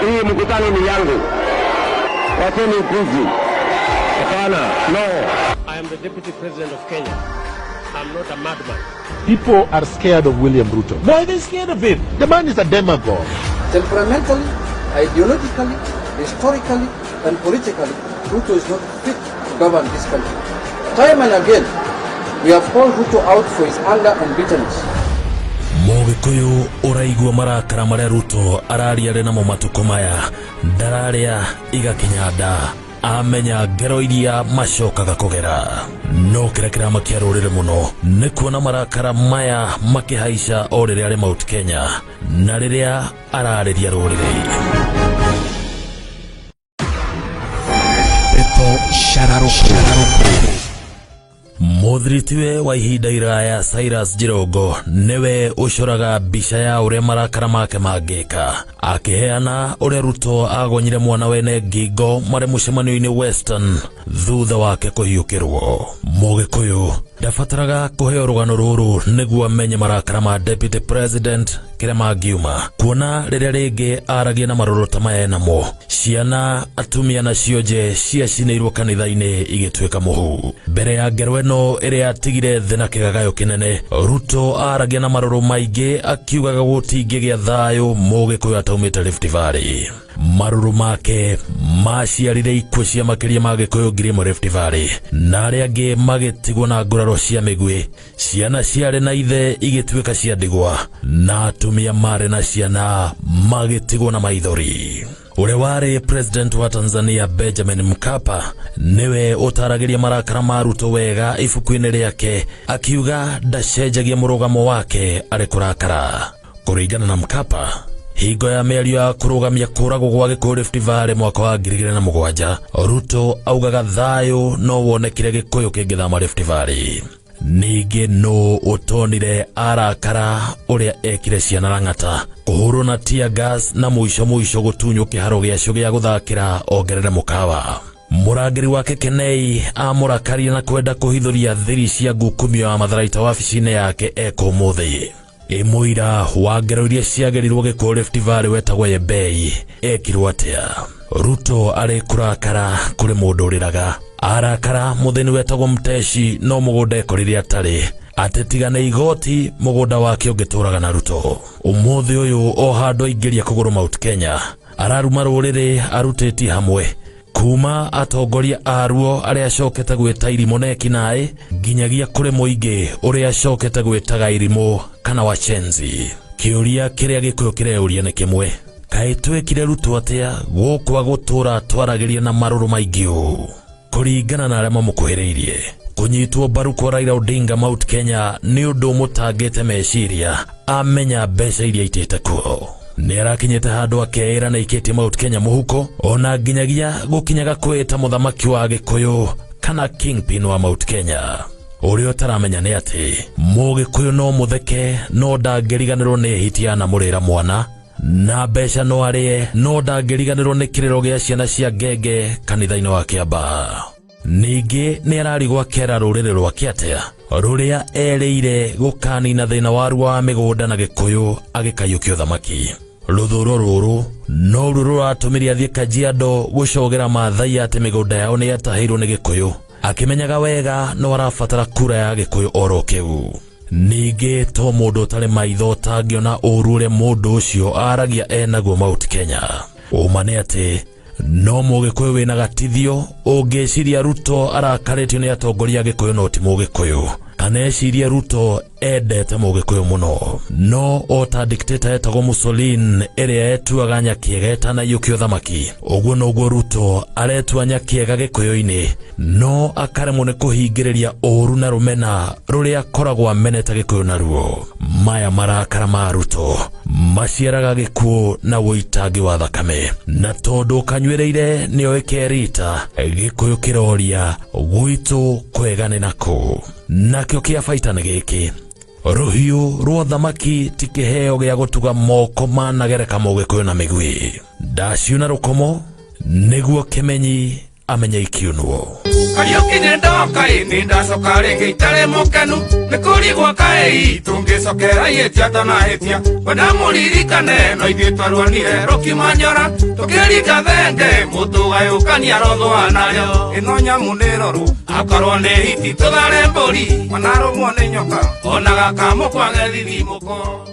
hii mkutano ni yangu. Wacheni upuzi. Hapana, no. I am the Deputy President of Kenya. I'm not a madman. People are scared of William Ruto. Why are they scared of him? The man is a demagogue. Temperamentally, ideologically, historically, and politically, Ruto is not fit to govern this country. Time and again, we have called Ruto out for his anger and bitterness. Mugikuyu uraigua marakara maria Ruto araria namo matuko maya ndararia igakinyanda amenya ngero iria macokaga kugera no kirekera makiarurire muno ni kuona marakara maya makihaica o riria ari Mount Kenya na riria arariria rurire Epo Shararuku Muthiritiwe wa ihinda iraya Cyrus Jirongo niwe ucoraga mbica ya uria marakara make mangika akiheana uria Ruto agonyire mwana wene ngingo mari mucemanio-ini Western thutha wake kuhiukirwo. Mugikuyu ndabataraga kuheo rugano ruru niguo amenye marakara ma Deputy President kiria mangiuma kuona riria ringi aragia na marorota maya namo ciana atumia na cionje ciacinirwo kanitha-ini igituika muhu mbere ya ngero ino iria atigire thina kigagayo kinene. Ruto aragia na maroro maingi akiugaga gutingigia thayo Mugikuyu ataumite Rift Valley. Maruru make maciarire ikuo cia makiria ma Gikuyu ngiri mu Rift Valley na aria angi magitigwo na nguraro cia migwi ciana ciare na ithe igituika cia ndigwa na atumia mare na ciana magitigwo na maithori. Ure wari President wa Tanzania Benjamin Mkapa niwe utaragiria marakara ma Ruto wega ifuku-ini riake akiuga ndacenjagia murugamo wake ari kurakara. Kuringana na Mkapa, hingo ya miario ya kurugamia kuragwo gwa Gikuyu Rift Valley mwaka wa 2007 Ruto augaga thayo no wonekire Gikuyu kingithama Rift Valley. Ningi no utonire arakara uria ekire ciana rang'ata kuhurwo na tear gas na muico gutunywo kiharo giacio gia guthakira ongerere mukawa. Murangiri wake Kenei amurakaria na kwenda kuhithuria thiri cia ngukumio ya matharaita wabici-ini yake eko muthi. Imuira wa ngero iria ciagerirwo Gikuyu Rift Valley wetagwo Yebei ekirwo atia. Ruto ari kurakara kuri mundu uriraga arakara muthini wetagwo Mteshi no mugunda ekorire atari atetigane igoti mugunda wake ungituraga na Ruto. Umuthi uyu o handu aingiria kuguru Mount Kenya araruma rurire aruteti hamwe kuma atongoria aruo aria acokete gwita Irimo neki nae nginyagia kuri muingi uria acokete gwitaga Irimo kana Wachenzi. Kiuria kiria Gikuyu kireuria ni kimwe, kae twekire Ruto atia gukwa gutura twaragiria na maruru maingiu. Kuringana na aria mamukuhiriirie kunyitwo mbaru kwa Raila Odinga Mount Kenya ni undu mutangite meciria amenya mbeca iria itete kuo. Ni arakinyete handu akeira na ikitie Mount Kenya muhuko ona nginyagia gukinyaga kwita muthamaki wa Gikuyu kana kingpin wa Mount Kenya. Urio taramenya ni ati Mugikuyu no mutheke no ndangiriganirwo ni hitia na murira mwana na mbeca no arie no ndangiriganirwo ni kiriro gia ciana cia ngenge kanitha-ini wa Kiambaa. Ningi ni ararigwa kera rurire rwake atia ruria ereire gukanina thina waru wa migunda na Gikuyu agikayukio thamaki. Ruthuro ruru no ruru ratumiria thie Kajiado gucogera Maathai ati migunda yao ni yatahirwo ni Gikuyu akimenyaga wega no arabatara kura ya Gikuyu oro kiu. Ningi to mundu tari maitho tangiona urure mundu ucio aragia enaguo Mount Kenya. Umane ati no Mugikuyu wina gatithio ungeciria Ruto arakaritio ni atongoria Gikuyu no ti Mugikuyu kana eciria Ruto endete Mugikuyu muno no ota dictator etagwo Mussolini iria etuaga nyakiega etanaiyukio thamaki. Uguo noguo Ruto aretua nyakiega Gikuyu-ini no akaremwo ni kuhingiriria uru na rumena ruria akoragwo amenete Gikuyu naruo. Maya marakara ma Ruto maciaraga gikuo na witangi wa thakame na tondu kanywereire nio ikerita Gikuyu kiroria gwitu kwegane nako. Nakio kia faita ni giki ruhiu rwa thamaki tikiheo gia gutuga moko managereka Mugikuyu na migwi ndaciuna rukomo niguo kimenyi amenye ikiunuo Kariuki ndoka ini ndacoka ringi itare mukenu nikurigwa kai tungicokera yetiata na hetia wenda muririkane no ithuĩ twarwanire rukimanyora tukirika thenge mutugayukania rothwa nayo ino nyamu nĩ roru akorwo nĩ hiti tuthare mbũri manarũmwo nĩ nyoka onaga kamũkwa gethithimuko